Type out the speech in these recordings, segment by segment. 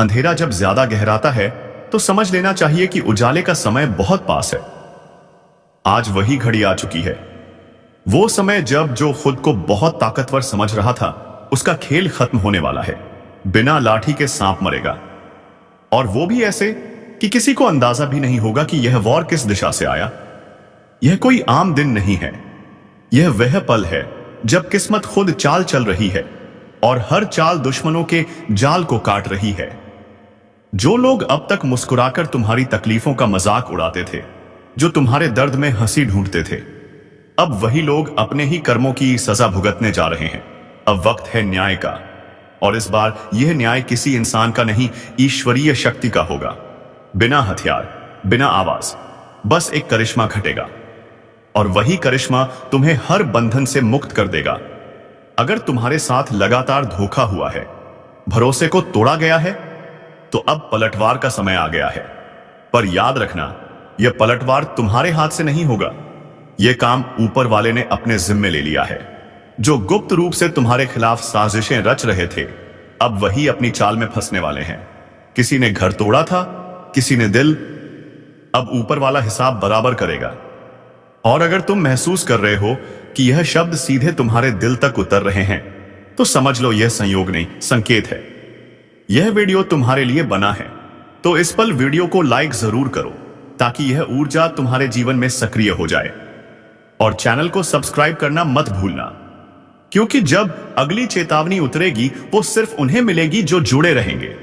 अंधेरा जब ज्यादा गहराता है तो समझ लेना चाहिए कि उजाले का समय बहुत पास है। आज वही घड़ी आ चुकी है, वो समय जब जो खुद को बहुत ताकतवर समझ रहा था उसका खेल खत्म होने वाला है। बिना लाठी के सांप मरेगा, और वो भी ऐसे कि किसी को अंदाजा भी नहीं होगा कि यह वॉर किस दिशा से आया। यह कोई आम दिन नहीं है, यह वह पल है जब किस्मत खुद चाल चल रही है और हर चाल दुश्मनों के जाल को काट रही है। जो लोग अब तक मुस्कुराकर तुम्हारी तकलीफों का मजाक उड़ाते थे, जो तुम्हारे दर्द में हंसी ढूंढते थे, अब वही लोग अपने ही कर्मों की सजा भुगतने जा रहे हैं। अब वक्त है न्याय का, और इस बार यह न्याय किसी इंसान का नहीं, ईश्वरीय शक्ति का होगा। बिना हथियार, बिना आवाज, बस एक करिश्मा घटेगा, और वही करिश्मा तुम्हें हर बंधन से मुक्त कर देगा। अगर तुम्हारे साथ लगातार धोखा हुआ है, भरोसे को तोड़ा गया है, तो अब पलटवार का समय आ गया है। पर याद रखना, यह पलटवार तुम्हारे हाथ से नहीं होगा। यह काम ऊपर वाले ने अपने जिम्मे ले लिया है। जो गुप्त रूप से तुम्हारे खिलाफ साजिशें रच रहे थे, अब वही अपनी चाल में फंसने वाले हैं। किसी ने घर तोड़ा था, किसी ने दिल। अब ऊपर वाला हिसाब बराबर करेगा। और अगर तुम महसूस कर रहे हो कि यह शब्द सीधे तुम्हारे दिल तक उतर रहे हैं, तो समझ लो यह संयोग नहीं, संकेत है। यह वीडियो तुम्हारे लिए बना है, तो इस पल वीडियो को लाइक जरूर करो ताकि यह ऊर्जा तुम्हारे जीवन में सक्रिय हो जाए। और चैनल को सब्सक्राइब करना मत भूलना, क्योंकि जब अगली चेतावनी उतरेगी वो सिर्फ उन्हें मिलेगी जो जुड़े रहेंगे।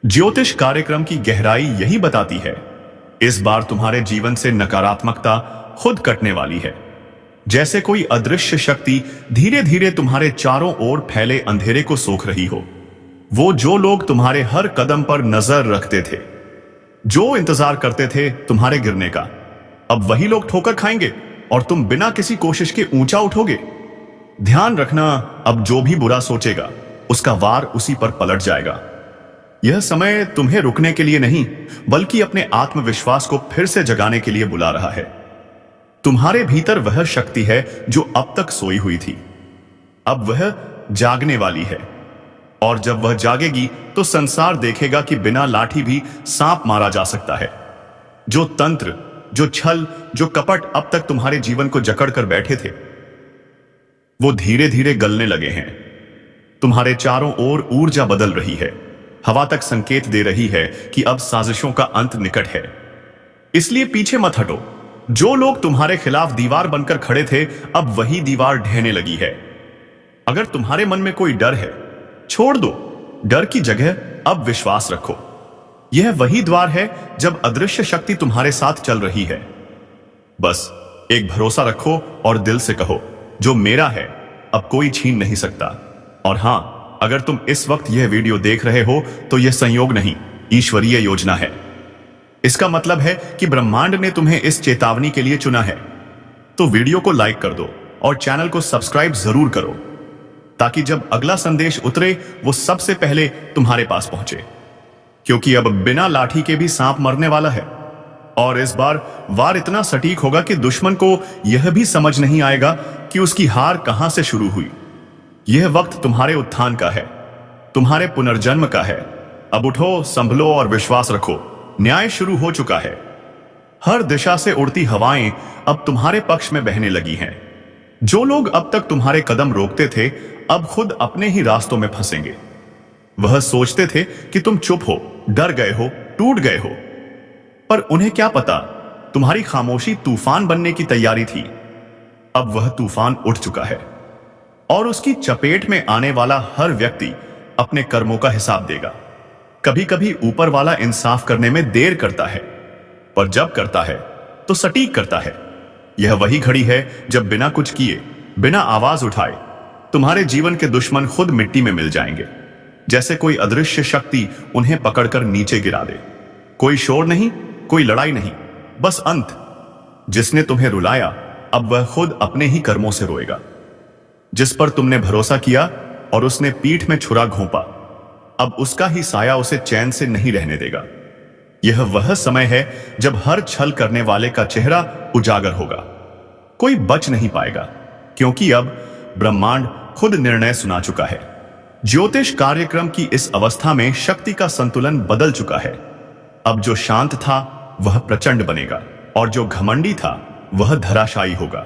ज्योतिष कार्यक्रम की गहराई यही बताती है, इस बार तुम्हारे जीवन से नकारात्मकता खुद कटने वाली है। जैसे कोई अदृश्य शक्ति धीरे धीरे तुम्हारे चारों ओर फैले अंधेरे को सोख रही हो। वो जो लोग तुम्हारे हर कदम पर नजर रखते थे, जो इंतजार करते थे तुम्हारे गिरने का, अब वही लोग ठोकर खाएंगे और तुम बिना किसी कोशिश के ऊंचा उठोगे। ध्यान रखना, अब जो भी बुरा सोचेगा उसका वार उसी पर पलट जाएगा। यह समय तुम्हें रुकने के लिए नहीं, बल्कि अपने आत्मविश्वास को फिर से जगाने के लिए बुला रहा है। तुम्हारे भीतर वह शक्ति है जो अब तक सोई हुई थी, अब वह जागने वाली है। और जब वह जागेगी तो संसार देखेगा कि बिना लाठी भी सांप मारा जा सकता है। जो तंत्र, जो छल, जो कपट अब तक तुम्हारे जीवन को जकड़ कर बैठे थे, वो धीरे धीरे गलने लगे हैं। तुम्हारे चारों ओर ऊर्जा बदल रही है, हवा तक संकेत दे रही है कि अब साजिशों का अंत निकट है। इसलिए पीछे मत हटो। जो लोग तुम्हारे खिलाफ दीवार बनकर खड़े थे, अब वही दीवार ढहने लगी है। अगर तुम्हारे मन में कोई डर है, छोड़ दो। डर की जगह अब विश्वास रखो। यह वही द्वार है जब अदृश्य शक्ति तुम्हारे साथ चल रही है। बस एक भरोसा रखो और दिल से कहो, जो मेरा है अब कोई छीन नहीं सकता। और हां, अगर तुम इस वक्त यह वीडियो देख रहे हो तो यह संयोग नहीं, ईश्वरीय योजना है। इसका मतलब है कि ब्रह्मांड ने तुम्हें इस चेतावनी के लिए चुना है। तो वीडियो को लाइक कर दो और चैनल को सब्सक्राइब जरूर करो, ताकि जब अगला संदेश उतरे वो सबसे पहले तुम्हारे पास पहुंचे। क्योंकि अब बिना लाठी के भी सांप मरने वाला है, और इस बार वार इतना सटीक होगा कि दुश्मन को यह भी समझ नहीं आएगा कि उसकी हार कहां से शुरू हुई। यह वक्त तुम्हारे उत्थान का है, तुम्हारे पुनर्जन्म का है। अब उठो, संभलो और विश्वास रखो। न्याय शुरू हो चुका है। हर दिशा से उड़ती हवाएं अब तुम्हारे पक्ष में बहने लगी हैं। जो लोग अब तक तुम्हारे कदम रोकते थे, अब खुद अपने ही रास्तों में फंसेंगे। वह सोचते थे कि तुम चुप हो, डर गए हो, टूट गए हो, पर उन्हें क्या पता तुम्हारी खामोशी तूफान बनने की तैयारी थी। अब वह तूफान उठ चुका है, और उसकी चपेट में आने वाला हर व्यक्ति अपने कर्मों का हिसाब देगा। कभी कभी ऊपर वाला इंसाफ करने में देर करता है, पर जब करता है तो सटीक करता है। यह वही घड़ी है जब बिना कुछ किए, बिना आवाज उठाए, तुम्हारे जीवन के दुश्मन खुद मिट्टी में मिल जाएंगे। जैसे कोई अदृश्य शक्ति उन्हें पकड़कर नीचे गिरा दे। कोई शोर नहीं, कोई लड़ाई नहीं, बस अंत। जिसने तुम्हें रुलाया, अब वह खुद अपने ही कर्मों से रोएगा। जिस पर तुमने भरोसा किया और उसने पीठ में छुरा घोंपा, अब उसका ही साया उसे चैन से नहीं रहने देगा। यह वह समय है जब हर छल करने वाले का चेहरा उजागर होगा। कोई बच नहीं पाएगा, क्योंकि अब ब्रह्मांड खुद निर्णय सुना चुका है। ज्योतिष कार्यक्रम की इस अवस्था में शक्ति का संतुलन बदल चुका है। अब जो शांत था वह प्रचंड बनेगा और जो घमंडी था वह धराशायी होगा।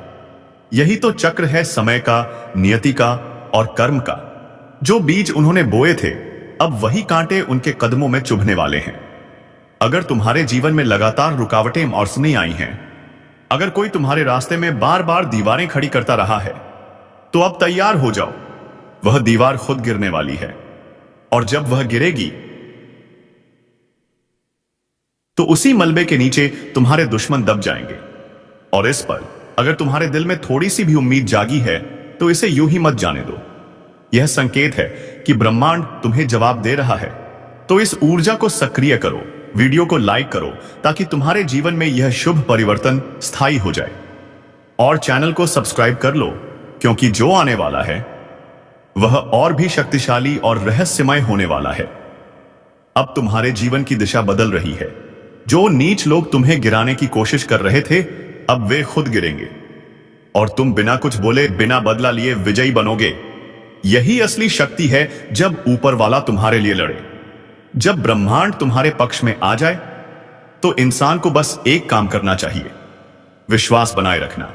यही तो चक्र है समय का, नियति का और कर्म का। जो बीज उन्होंने बोए थे अब वही कांटे उनके कदमों में चुभने वाले हैं। अगर तुम्हारे जीवन में लगातार रुकावटें और सुनी आई हैं, अगर कोई तुम्हारे रास्ते में बार बार दीवारें खड़ी करता रहा है, तो अब तैयार हो जाओ। वह दीवार खुद गिरने वाली है और जब वह गिरेगी तो उसी मलबे के नीचे तुम्हारे दुश्मन दब जाएंगे। और इस पर अगर तुम्हारे दिल में थोड़ी सी भी उम्मीद जागी है तो इसे यूं ही मत जाने दो। यह संकेत है कि ब्रह्मांड तुम्हें जवाब दे रहा है। तो इस ऊर्जा को सक्रिय करो, वीडियो को लाइक करो ताकि तुम्हारे जीवन में यह शुभ परिवर्तन स्थायी हो जाए। और चैनल को सब्सक्राइब कर लो, क्योंकि जो आने वाला है वह और भी शक्तिशाली और रहस्यमय होने वाला है। अब तुम्हारे जीवन की दिशा बदल रही है। जो नीच लोग तुम्हें गिराने की कोशिश कर रहे थे अब वे खुद गिरेंगे और तुम बिना कुछ बोले, बिना बदला लिए विजयी बनोगे। यही असली शक्ति है, जब ऊपर वाला तुम्हारे लिए लड़े। जब ब्रह्मांड तुम्हारे पक्ष में आ जाए तो इंसान को बस एक काम करना चाहिए, विश्वास बनाए रखना।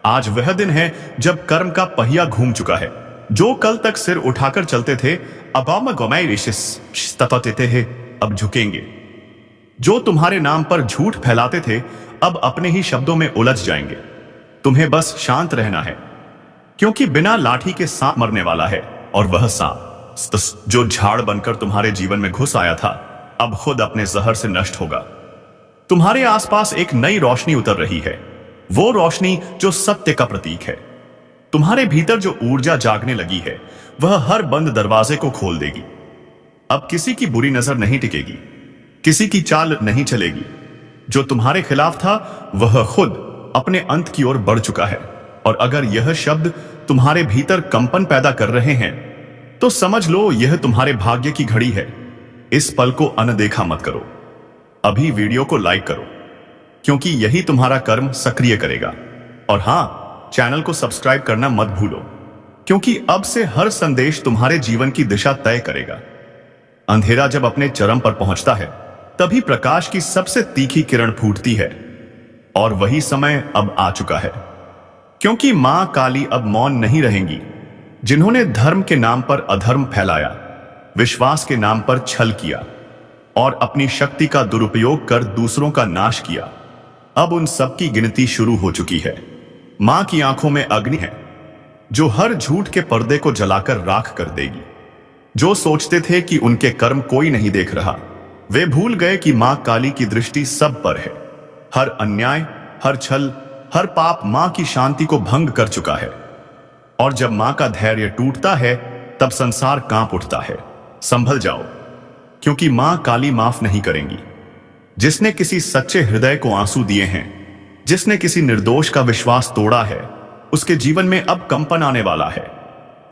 आज वह दिन है जब कर्म का पहिया घूम चुका है। जो कल तक सिर उठाकर चलते थे अब झुकेंगे। जो तुम्हारे नाम पर झूठ फैलाते थे अब अपने ही शब्दों में उलझ जाएंगे। तुम्हें बस शांत रहना है, क्योंकि बिना लाठी के सांप मरने वाला है। और वह सांप जो झाड़ बनकर तुम्हारे जीवन में घुस आया था अब खुद अपने जहर से नष्ट होगा। तुम्हारे आसपास एक नई रोशनी उतर रही है, वो रोशनी जो सत्य का प्रतीक है। तुम्हारे भीतर जो ऊर्जा जागने लगी है वह हर बंद दरवाजे को खोल देगी। अब किसी की बुरी नजर नहीं टिकेगी, किसी की चाल नहीं चलेगी। जो तुम्हारे खिलाफ था वह खुद अपने अंत की ओर बढ़ चुका है। और अगर यह शब्द तुम्हारे भीतर कंपन पैदा कर रहे हैं तो समझ लो यह तुम्हारे भाग्य की घड़ी है। इस पल को अनदेखा मत करो। अभी वीडियो को लाइक करो, क्योंकि यही तुम्हारा कर्म सक्रिय करेगा। और हां, चैनल को सब्सक्राइब करना मत भूलो, क्योंकि अब से हर संदेश तुम्हारे जीवन की दिशा तय करेगा। अंधेरा जब अपने चरम पर पहुंचता है तभी प्रकाश की सबसे तीखी किरण फूटती है। और वही समय अब आ चुका है, क्योंकि मां काली अब मौन नहीं रहेंगी। जिन्होंने धर्म के नाम पर अधर्म फैलाया, विश्वास के नाम पर छल किया और अपनी शक्ति का दुरुपयोग कर दूसरों का नाश किया, अब उन सब की गिनती शुरू हो चुकी है। मां की आंखों में अग्नि है जो हर झूठ के पर्दे को जलाकर राख कर देगी। जो सोचते थे कि उनके कर्म कोई नहीं देख रहा, वे भूल गए कि मां काली की दृष्टि सब पर है। हर अन्याय, हर छल, हर पाप मां की शांति को भंग कर चुका है। और जब मां का धैर्य टूटता है तब संसार कांप उठता है। संभल जाओ, क्योंकि मां काली माफ नहीं करेंगी। जिसने किसी सच्चे हृदय को आंसू दिए हैं, जिसने किसी निर्दोष का विश्वास तोड़ा है, उसके जीवन में अब कंपन आने वाला है।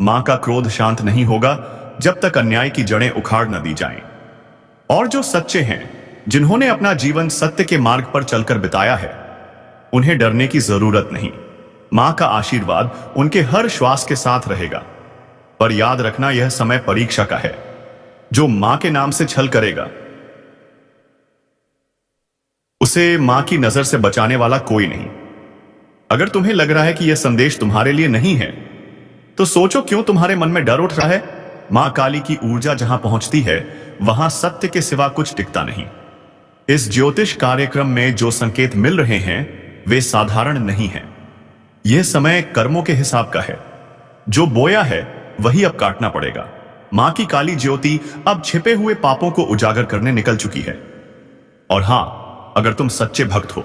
मां का क्रोध शांत नहीं होगा जब तक अन्याय की जड़ें उखाड़ न दी जाएं। और जो सच्चे हैं, जिन्होंने अपना जीवन सत्य के मार्ग पर चलकर बिताया है, उन्हें डरने की जरूरत नहीं। मां का आशीर्वाद उनके हर श्वास के साथ रहेगा। पर याद रखना, यह समय परीक्षा का है। जो मां के नाम से छल करेगा उसे मां की नजर से बचाने वाला कोई नहीं। अगर तुम्हें लग रहा है कि यह संदेश तुम्हारे लिए नहीं है तो सोचो, क्यों तुम्हारे मन में डर उठ रहा है। मां काली की ऊर्जा जहां पहुंचती है वहां सत्य के सिवा कुछ टिकता नहीं। इस ज्योतिष कार्यक्रम में जो संकेत मिल रहे हैं वे साधारण नहीं हैं। यह समय कर्मों के हिसाब का है। जो बोया है वही अब काटना पड़ेगा। मां की काली ज्योति अब छिपे हुए पापों को उजागर करने निकल चुकी है। और हां, अगर तुम सच्चे भक्त हो,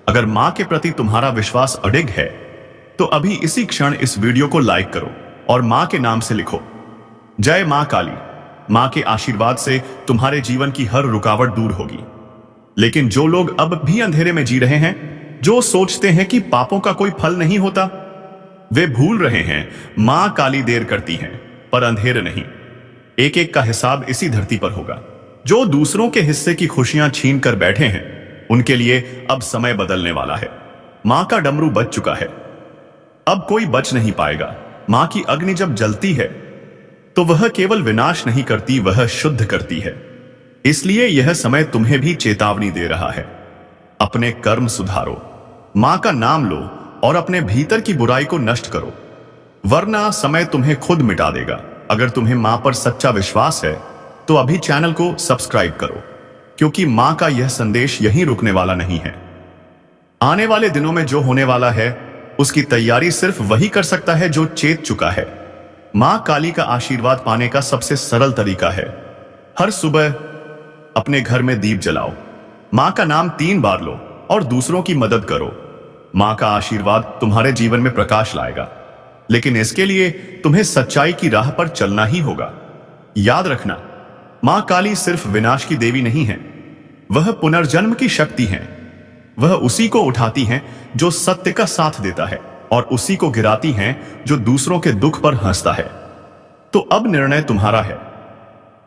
अगर मां के प्रति तुम्हारा विश्वास अडिग है, तो अभी इसी क्षण इस वीडियो को लाइक करो और मां के नाम से लिखो, जय मां काली। मां के आशीर्वाद से तुम्हारे जीवन की हर रुकावट दूर होगी। लेकिन जो लोग अब भी अंधेरे में जी रहे हैं, जो सोचते हैं कि पापों का कोई फल नहीं होता, वे भूल रहे हैं मां काली देर करती हैं पर अंधेर नहीं। एक एक का हिसाब इसी धरती पर होगा। जो दूसरों के हिस्से की खुशियां छीन कर बैठे हैं, उनके लिए अब समय बदलने वाला है। मां का डमरू बज चुका है, अब कोई बच नहीं पाएगा। मां की अग्नि जब जलती है तो वह केवल विनाश नहीं करती, वह शुद्ध करती है। इसलिए यह समय तुम्हें भी चेतावनी दे रहा है। अपने कर्म सुधारो, मां का नाम लो और अपने भीतर की बुराई को नष्ट करो, वरना समय तुम्हें खुद मिटा देगा। अगर तुम्हें मां पर सच्चा विश्वास है तो अभी चैनल को सब्सक्राइब करो, क्योंकि मां का यह संदेश यहीं रुकने वाला नहीं है। आने वाले दिनों में जो होने वाला है उसकी तैयारी सिर्फ वही कर सकता है जो चेत चुका है। मां काली का आशीर्वाद पाने का सबसे सरल तरीका है, हर सुबह अपने घर में दीप जलाओ, मां का नाम 3 बार लो और दूसरों की मदद करो। मां का आशीर्वाद तुम्हारे जीवन में प्रकाश लाएगा, लेकिन इसके लिए तुम्हें सच्चाई की राह पर चलना ही होगा। याद रखना, मां काली सिर्फ विनाश की देवी नहीं है, वह पुनर्जन्म की शक्ति है। वह उसी को उठाती हैं जो सत्य का साथ देता है और उसी को गिराती हैं जो दूसरों के दुख पर हंसता है। तो अब निर्णय तुम्हारा है,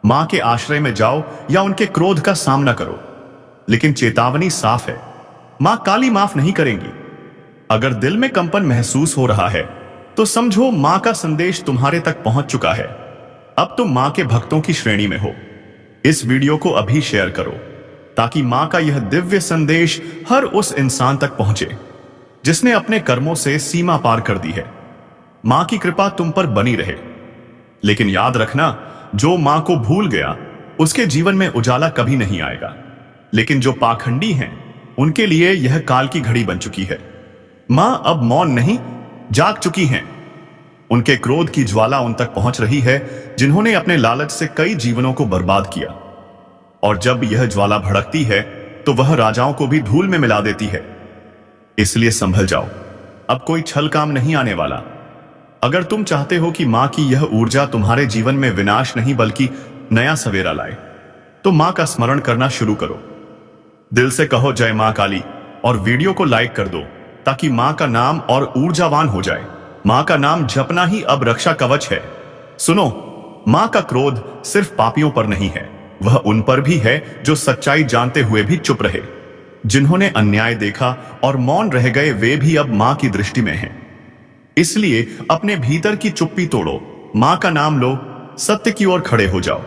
मां के आश्रय में जाओ या उनके क्रोध का सामना करो। लेकिन चेतावनी साफ है, मां काली माफ नहीं करेंगी। अगर दिल में कंपन महसूस हो रहा है तो समझो मां का संदेश तुम्हारे तक पहुंच चुका है। अब तुम मां के भक्तों की श्रेणी में हो। इस वीडियो को अभी शेयर करो ताकि मां का यह दिव्य संदेश हर उस इंसान तक पहुंचे जिसने अपने कर्मों से सीमा पार कर दी है। मां की कृपा तुम पर बनी रहे। लेकिन याद रखना, जो मां को भूल गया उसके जीवन में उजाला कभी नहीं आएगा। लेकिन जो पाखंडी हैं उनके लिए यह काल की घड़ी बन चुकी है। मां अब मौन नहीं, जाग चुकी हैं। उनके क्रोध की ज्वाला उन तक पहुंच रही है जिन्होंने अपने लालच से कई जीवनों को बर्बाद किया। और जब यह ज्वाला भड़कती है तो वह राजाओं को भी धूल में मिला देती है। इसलिए संभल जाओ, अब कोई छल काम नहीं आने वाला। अगर तुम चाहते हो कि मां की यह ऊर्जा तुम्हारे जीवन में विनाश नहीं बल्कि नया सवेरा लाए, तो मां का स्मरण करना शुरू करो। दिल से कहो जय मां काली और वीडियो को लाइक कर दो ताकि मां का नाम और ऊर्जावान हो जाए। मां का नाम जपना ही अब रक्षा कवच है। सुनो, मां का क्रोध सिर्फ पापियों पर नहीं है, वह उन पर भी है जो सच्चाई जानते हुए भी चुप रहे। जिन्होंने अन्याय देखा और मौन रह गए वे भी अब मां की दृष्टि में हैं। इसलिए अपने भीतर की चुप्पी तोड़ो, मां का नाम लो, सत्य की ओर खड़े हो जाओ।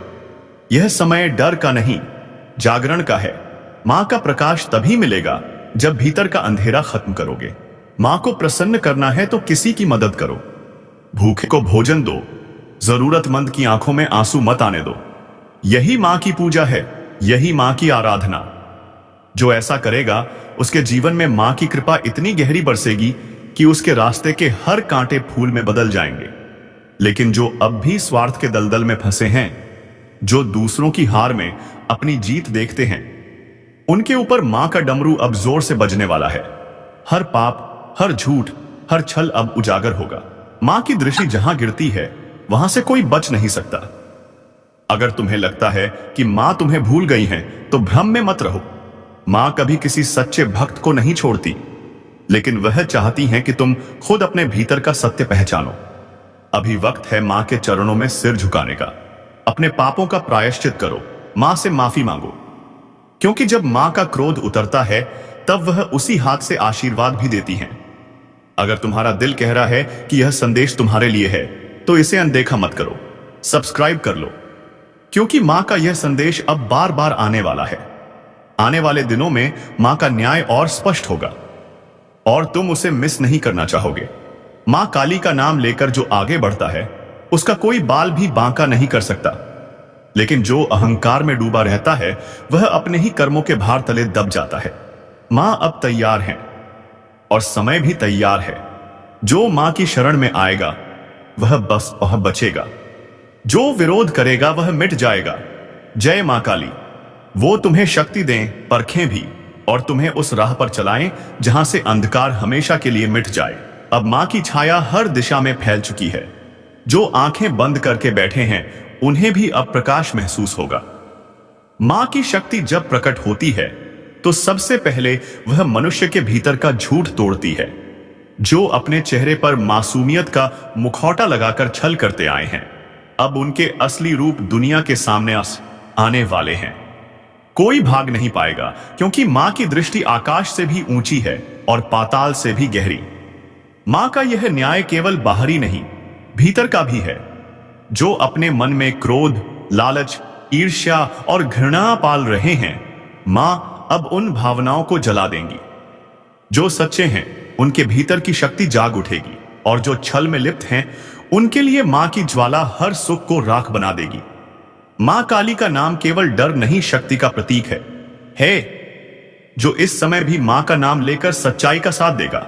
यह समय डर का नहीं, जागरण का है। मां का प्रकाश तभी मिलेगा जब भीतर का अंधेरा खत्म करोगे। मां को प्रसन्न करना है तो किसी की मदद करो, भूखे को भोजन दो, जरूरतमंद की आंखों में आंसू मत आने दो। यही मां की पूजा है, यही मां की आराधना। जो ऐसा करेगा उसके जीवन में मां की कृपा इतनी गहरी बरसेगी कि उसके रास्ते के हर कांटे फूल में बदल जाएंगे। लेकिन जो अब भी स्वार्थ के दलदल में फंसे हैं, जो दूसरों की हार में अपनी जीत देखते हैं, उनके ऊपर मां का डमरू अब जोर से बजने वाला है। हर पाप, हर झूठ, हर छल अब उजागर होगा। मां की दृष्टि जहां गिरती है वहां से कोई बच नहीं सकता। अगर तुम्हें लगता है कि मां तुम्हें भूल गई है तो भ्रम में मत रहो। मां कभी किसी सच्चे भक्त को नहीं छोड़ती, लेकिन वह चाहती हैं कि तुम खुद अपने भीतर का सत्य पहचानो। अभी वक्त है मां के चरणों में सिर झुकाने का। अपने पापों का प्रायश्चित करो, मां से माफी मांगो, क्योंकि जब मां का क्रोध उतरता है तब वह उसी हाथ से आशीर्वाद भी देती हैं। अगर तुम्हारा दिल कह रहा है कि यह संदेश तुम्हारे लिए है तो इसे अनदेखा मत करो, सब्सक्राइब कर लो, क्योंकि मां का यह संदेश अब बार बार आने वाला है। आने वाले दिनों में मां का न्याय और स्पष्ट होगा और तुम उसे मिस नहीं करना चाहोगे। मां काली का नाम लेकर जो आगे बढ़ता है उसका कोई बाल भी बांका नहीं कर सकता, लेकिन जो अहंकार में डूबा रहता है वह अपने ही कर्मों के भार तले दब जाता है। मां अब तैयार है और समय भी तैयार है। जो मां की शरण में आएगा वह बचेगा, जो विरोध करेगा वह मिट जाएगा। जय मां काली। वो तुम्हें शक्ति दें, परखें भी और तुम्हें उस राह पर चलाएं जहां से अंधकार हमेशा के लिए मिट जाए। अब मां की छाया हर दिशा में फैल चुकी है। जो आंखें बंद करके बैठे हैं उन्हें भी अब प्रकाश महसूस होगा। मां की शक्ति जब प्रकट होती है तो सबसे पहले वह मनुष्य के भीतर का झूठ तोड़ती है। जो अपने चेहरे पर मासूमियत का मुखौटा लगाकर छल करते आए हैं, अब उनके असली रूप दुनिया के सामने आने वाले हैं। कोई भाग नहीं पाएगा, क्योंकि मां की दृष्टि आकाश से भी ऊंची है और पाताल से भी गहरी। मां का यह न्याय केवल बाहरी नहीं, भीतर का भी है। जो अपने मन में क्रोध, लालच, ईर्ष्या और घृणा पाल रहे हैं, मां अब उन भावनाओं को जला देंगी। जो सच्चे हैं उनके भीतर की शक्ति जाग उठेगी, और जो छल में लिप्त हैं उनके लिए मां की ज्वाला हर सुख को राख बना देगी। मां काली का नाम केवल डर नहीं, शक्ति का प्रतीक है जो इस समय भी मां का नाम लेकर सच्चाई का साथ देगा,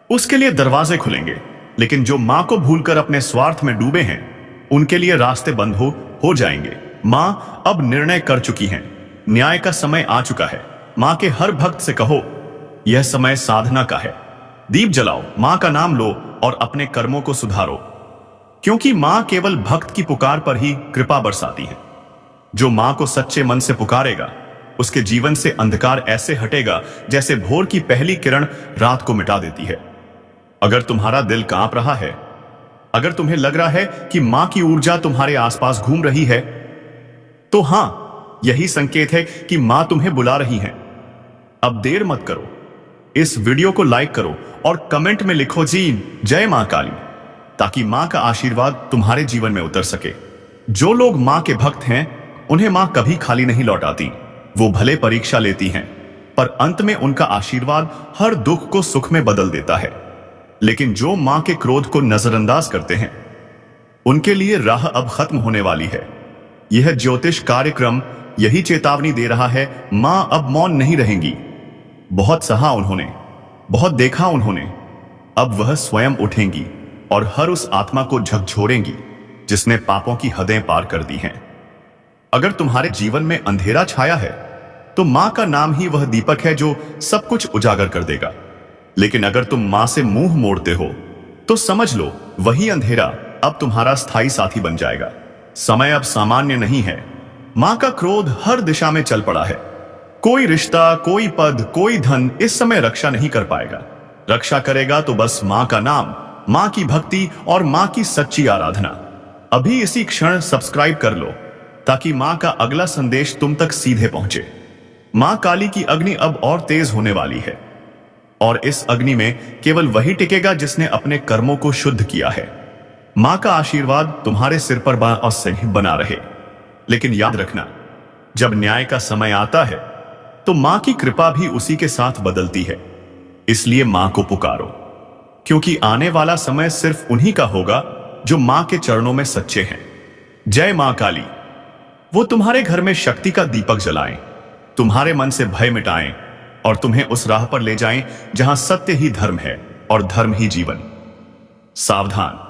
उसके लिए दरवाजे खुलेंगे। लेकिन जो मां को भूलकर अपने स्वार्थ में डूबे हैं, उनके लिए रास्ते बंद हो जाएंगे। मां अब निर्णय कर चुकी हैं, न्याय का समय आ चुका है। मां के हर भक्त से कहो, यह समय साधना का है। दीप जलाओ, मां का नाम लो और अपने कर्मों को सुधारो, क्योंकि मां केवल भक्त की पुकार पर ही कृपा बरसाती है। जो मां को सच्चे मन से पुकारेगा, उसके जीवन से अंधकार ऐसे हटेगा जैसे भोर की पहली किरण रात को मिटा देती है। अगर तुम्हारा दिल कांप रहा है, अगर तुम्हें लग रहा है कि मां की ऊर्जा तुम्हारे आसपास घूम रही है, तो हां, यही संकेत है कि मां तुम्हें बुला रही है। अब देर मत करो, इस वीडियो को लाइक करो और कमेंट में लिखो जी जय मां काली, ताकि मां का आशीर्वाद तुम्हारे जीवन में उतर सके। जो लोग मां के भक्त हैं, उन्हें मां कभी खाली नहीं लौटाती। वो भले परीक्षा लेती हैं, पर अंत में उनका आशीर्वाद हर दुख को सुख में बदल देता है। लेकिन जो मां के क्रोध को नजरअंदाज करते हैं, उनके लिए राह अब खत्म होने वाली है। यह ज्योतिष कार्यक्रम यही चेतावनी दे रहा है, मां अब मौन नहीं रहेंगी। बहुत सहा उन्होंने, बहुत देखा उन्होंने, अब वह स्वयं उठेंगी और हर उस आत्मा को झकझोरेंगी जिसने पापों की हदें पार कर दी हैं। अगर तुम्हारे जीवन में अंधेरा छाया है, तो मां का नाम ही वह दीपक है जो सब कुछ उजागर कर देगा। लेकिन अगर तुम मां से मुंह मोड़ते हो, तो समझ लो वही अंधेरा अब तुम्हारा स्थायी साथी बन जाएगा। समय अब सामान्य नहीं है। मां का क्रोध हर दिशा में चल पड़ा है। कोई रिश्ता, कोई पद, कोई धन इस समय रक्षा नहीं कर पाएगा। रक्षा करेगा तो बस मां का नाम, मां की भक्ति और मां की सच्ची आराधना। अभी इसी क्षण सब्सक्राइब कर लो, ताकि मां का अगला संदेश तुम तक सीधे पहुंचे। मां काली की अग्नि अब और तेज होने वाली है, और इस अग्नि में केवल वही टिकेगा जिसने अपने कर्मों को शुद्ध किया है। मां का आशीर्वाद तुम्हारे सिर पर बना रहे। लेकिन याद रखना, जब न्याय का समय आता है, तो मां की कृपा भी उसी के साथ बदलती है। इसलिए मां को पुकारो, क्योंकि आने वाला समय सिर्फ उन्हीं का होगा जो मां के चरणों में सच्चे हैं। जय मां काली। वो तुम्हारे घर में शक्ति का दीपक जलाएं, तुम्हारे मन से भय मिटाएं और तुम्हें उस राह पर ले जाएं जहां सत्य ही धर्म है और धर्म ही जीवन। सावधान,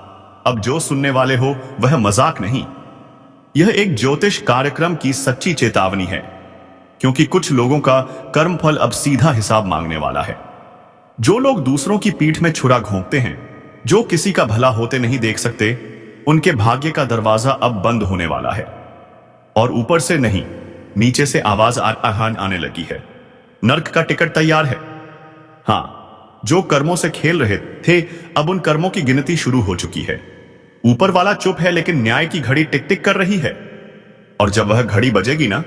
अब जो सुनने वाले हो वह मजाक नहीं, यह एक ज्योतिष कार्यक्रम की सच्ची चेतावनी है। क्योंकि कुछ लोगों का कर्मफल अब सीधा हिसाब मांगने वाला है। जो लोग दूसरों की पीठ में छुरा घोंपते हैं, जो किसी का भला होते नहीं देख सकते, उनके भाग्य का दरवाजा अब बंद होने वाला है। और ऊपर से नहीं, नीचे से आवाज आने लगी है। नर्क का टिकट तैयार है। हां, जो कर्मों से खेल रहे थे, अब उन कर्मों की गिनती शुरू हो चुकी है। ऊपर वाला चुप है, लेकिन न्याय की घड़ी टिक टिक कर रही है। और जब वह घड़ी बजेगी ना,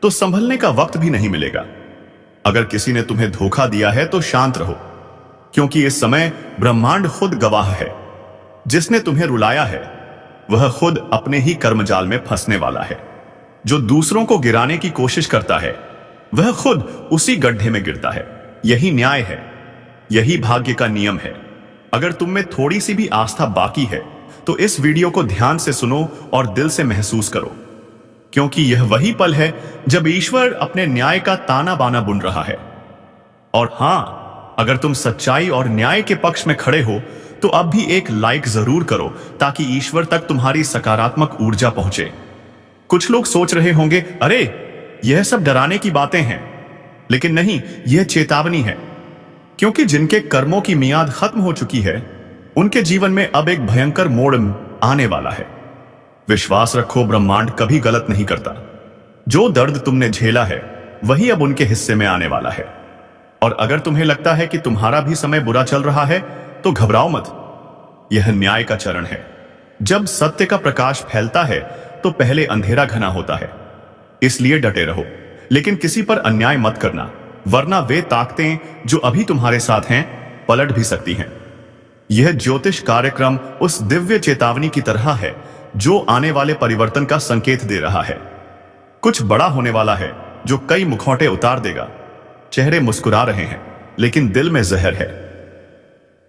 तो संभलने का वक्त भी नहीं मिलेगा। अगर किसी ने तुम्हें धोखा दिया है, तो शांत रहो, क्योंकि इस समय ब्रह्मांड खुद गवाह है। जिसने तुम्हें रुलाया है, वह खुद अपने ही कर्मजाल में फंसने वाला है। जो दूसरों को गिराने की कोशिश करता है, वह खुद उसी गड्ढे में गिरता है। यही न्याय है, यही भाग्य का नियम है। अगर तुम में थोड़ी सी भी आस्था बाकी है, तो इस वीडियो को ध्यान से सुनो और दिल से महसूस करो, क्योंकि यह वही पल है जब ईश्वर अपने न्याय का ताना बाना बुन रहा है। और हां, अगर तुम सच्चाई और न्याय के पक्ष में खड़े हो, तो अब भी एक लाइक जरूर करो, ताकि ईश्वर तक तुम्हारी सकारात्मक ऊर्जा पहुंचे। कुछ लोग सोच रहे होंगे, अरे यह सब डराने की बातें हैं, लेकिन नहीं, यह चेतावनी है। क्योंकि जिनके कर्मों की मियाद खत्म हो चुकी है, उनके जीवन में अब एक भयंकर मोड़ आने वाला है। विश्वास रखो, ब्रह्मांड कभी गलत नहीं करता। जो दर्द तुमने झेला है, वही अब उनके हिस्से में आने वाला है। और अगर तुम्हें लगता है कि तुम्हारा भी समय बुरा चल रहा है, तो घबराओ मत। यह न्याय का चरण है। जब सत्य का प्रकाश फैलता है, तो पहले अंधेरा घना होता है। इसलिए डटे रहो, लेकिन किसी पर अन्याय मत करना, वरना वे ताकतें जो अभी तुम्हारे साथ हैं, पलट भी सकती हैं। यह ज्योतिष कार्यक्रम उस दिव्य चेतावनी की तरह है जो आने वाले परिवर्तन का संकेत दे रहा है। कुछ बड़ा होने वाला है जो कई मुखौटे उतार देगा। चेहरे मुस्कुरा रहे हैं लेकिन दिल में जहर है।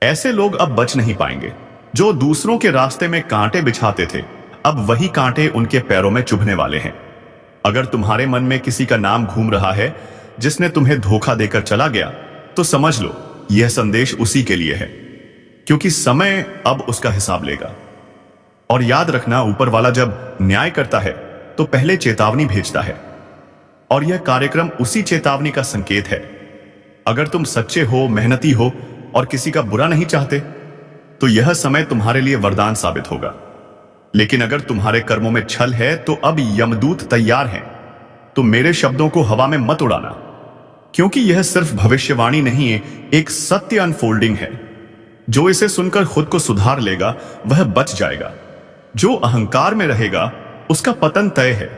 ऐसे लोग अब बच नहीं पाएंगे। जो दूसरों के रास्ते में कांटे बिछाते थे, अब वही कांटे उनके पैरों में चुभने वाले हैं। अगर तुम्हारे मन में किसी का नाम घूम रहा है जिसने तुम्हें धोखा देकर चला गया, तो समझ लो यह संदेश उसी के लिए है, क्योंकि समय अब उसका हिसाब लेगा। और याद रखना, ऊपर वाला जब न्याय करता है तो पहले चेतावनी भेजता है, और यह कार्यक्रम उसी चेतावनी का संकेत है। अगर तुम सच्चे हो, मेहनती हो और किसी का बुरा नहीं चाहते, तो यह समय तुम्हारे लिए वरदान साबित होगा। लेकिन अगर तुम्हारे कर्मों में छल है, तो अब यमदूत तैयार हैं। तो मेरे शब्दों को हवा में मत उड़ाना, क्योंकि यह सिर्फ भविष्यवाणी नहीं है, एक सत्य अनफोल्डिंग है। जो इसे सुनकर खुद को सुधार लेगा वह बच जाएगा। जो अहंकार में रहेगा उसका पतन तय है।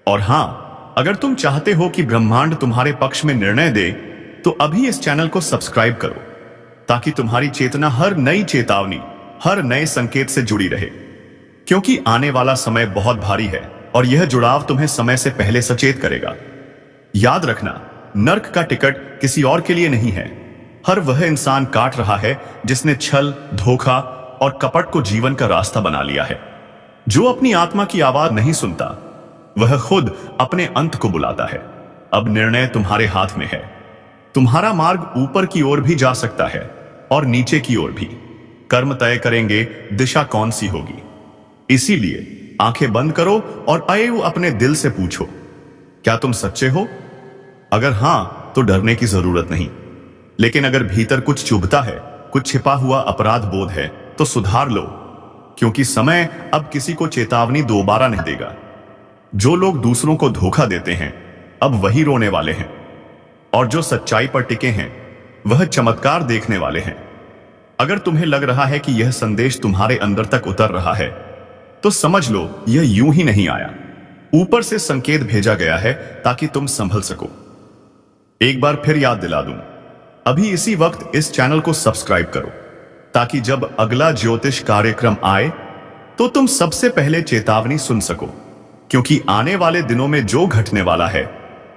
और हां, अगर तुम चाहते हो कि ब्रह्मांड तुम्हारे पक्ष में निर्णय दे, तो अभी इस चैनल को सब्सक्राइब करो, ताकि तुम्हारी चेतना हर नई चेतावनी, हर नए संकेत से जुड़ी रहे। क्योंकि आने वाला समय बहुत भारी है और यह जुड़ाव तुम्हें समय से पहले सचेत करेगा। याद रखना, नर्क का टिकट किसी और के लिए नहीं है। हर वह इंसान काट रहा है जिसने छल, धोखा और कपट को जीवन का रास्ता बना लिया है। जो अपनी आत्मा की आवाज नहीं सुनता, वह खुद अपने अंत को बुलाता है। अब निर्णय तुम्हारे हाथ में है। तुम्हारा मार्ग ऊपर की ओर भी जा सकता है और नीचे की ओर भी। कर्म तय करेंगे दिशा कौन सी होगी। इसीलिए आंखें बंद करो और अयु अपने दिल से पूछो, क्या तुम सच्चे हो? अगर हां, तो डरने की जरूरत नहीं। लेकिन अगर भीतर कुछ चुभता है, कुछ छिपा हुआ अपराध बोध है, तो सुधार लो, क्योंकि समय अब किसी को चेतावनी दोबारा नहीं देगा। जो लोग दूसरों को धोखा देते हैं, अब वही रोने वाले हैं, और जो सच्चाई पर टिके हैं, वह चमत्कार देखने वाले हैं। अगर तुम्हें लग रहा है कि यह संदेश तुम्हारे अंदर तक उतर रहा है, तो समझ लो यह यूं ही नहीं आया। ऊपर से संकेत भेजा गया है ताकि तुम संभल सको। एक बार फिर याद दिला दूं, अभी इसी वक्त इस चैनल को सब्सक्राइब करो, ताकि जब अगला ज्योतिष कार्यक्रम आए तो तुम सबसे पहले चेतावनी सुन सको। क्योंकि आने वाले दिनों में जो घटने वाला है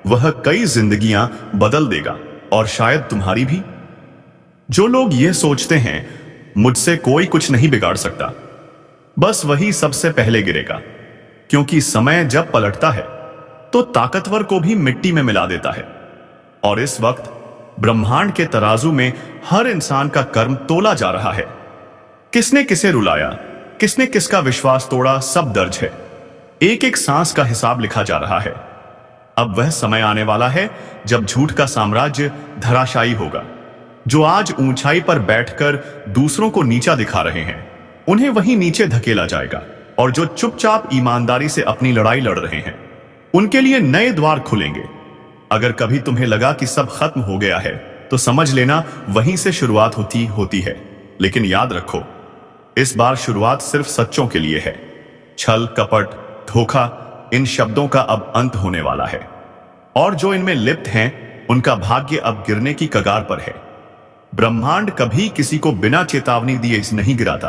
वह कई जिंदगियां बदल देगा, और शायद तुम्हारी भी। जो लोग यह सोचते हैं मुझसे कोई कुछ नहीं बिगाड़ सकता, बस वही सबसे पहले गिरेगा। क्योंकि समय जब पलटता है तो ताकतवर को भी मिट्टी में मिला देता है। और इस वक्त ब्रह्मांड के तराजू में हर इंसान का कर्म तोला जा रहा है। किसने किसे रुलाया, किसने किसका विश्वास तोड़ा, सब दर्ज है। एक एक सांस का हिसाब लिखा जा रहा है। अब वह समय आने वाला है जब झूठ का साम्राज्य धराशायी होगा। जो आज ऊंचाई पर बैठकर दूसरों को नीचा दिखा रहे हैं, उन्हें वहीं नीचे धकेला जाएगा। और जो चुपचाप ईमानदारी से अपनी लड़ाई लड़ रहे हैं, उनके लिए नए द्वार खुलेंगे। अगर कभी तुम्हें लगा कि सब खत्म हो गया है, तो समझ लेना वहीं से शुरुआत होती है। लेकिन याद रखो, इस बार शुरुआत सिर्फ सच्चों के लिए है। छल, कपट, धोखा, इन शब्दों का अब अंत होने वाला है। और जो इनमें लिप्त हैं, उनका भाग्य अब गिरने की कगार पर है। ब्रह्मांड कभी किसी को बिना चेतावनी दिए नहीं गिराता।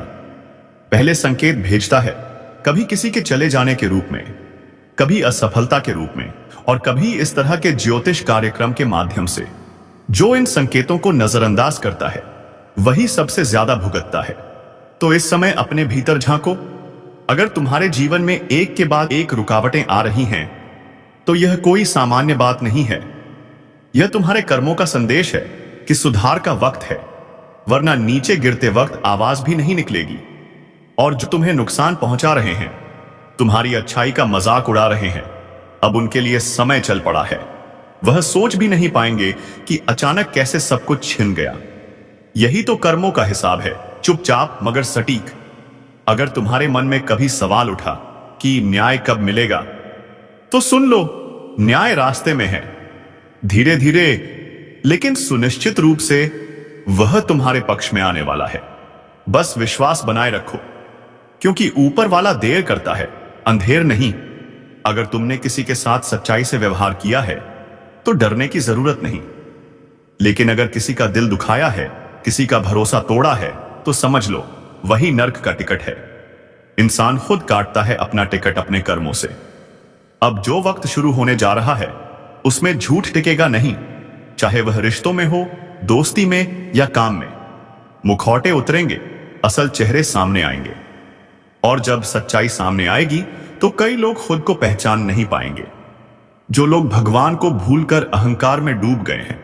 पहले संकेत भेजता है, कभी किसी के चले जाने के रूप में, कभी असफलता के रूप में, और कभी इस तरह के ज्योतिष कार्यक्रम के माध्यम से। जो इन संकेतों को नजरअंदाज करता है, वही सबसे ज्यादा भुगतता है। तो इस समय अपने भीतर झांको। अगर तुम्हारे जीवन में एक के बाद एक रुकावटें आ रही हैं, तो यह कोई सामान्य बात नहीं है। यह तुम्हारे कर्मों का संदेश है कि सुधार का वक्त है, वरना नीचे गिरते वक्त आवाज भी नहीं निकलेगी। और जो तुम्हें नुकसान पहुंचा रहे हैं, तुम्हारी अच्छाई का मजाक उड़ा रहे हैं, अब उनके लिए समय चल पड़ा है। वह सोच भी नहीं पाएंगे कि अचानक कैसे सब कुछ छिन गया। यही तो कर्मों का हिसाब है, चुपचाप मगर सटीक। अगर तुम्हारे मन में कभी सवाल उठा कि न्याय कब मिलेगा, तो सुन लो, न्याय रास्ते में है। धीरे धीरे लेकिन सुनिश्चित रूप से वह तुम्हारे पक्ष में आने वाला है। बस विश्वास बनाए रखो, क्योंकि ऊपर वाला देर करता है, अंधेर नहीं। अगर तुमने किसी के साथ सच्चाई से व्यवहार किया है, तो डरने की जरूरत नहीं। लेकिन अगर किसी का दिल दुखाया है, किसी का भरोसा तोड़ा है, तो समझ लो वही नर्क का टिकट है। इंसान खुद काटता है अपना टिकट अपने कर्मों से। अब जो वक्त शुरू होने जा रहा है उसमें झूठ टिकेगा नहीं, चाहे वह रिश्तों में हो, दोस्ती में या काम में। मुखौटे उतरेंगे, असल चेहरे सामने आएंगे। और जब सच्चाई सामने आएगी तो कई लोग खुद को पहचान नहीं पाएंगे। जो लोग भगवान को भूलकर अहंकार में डूब गए हैं,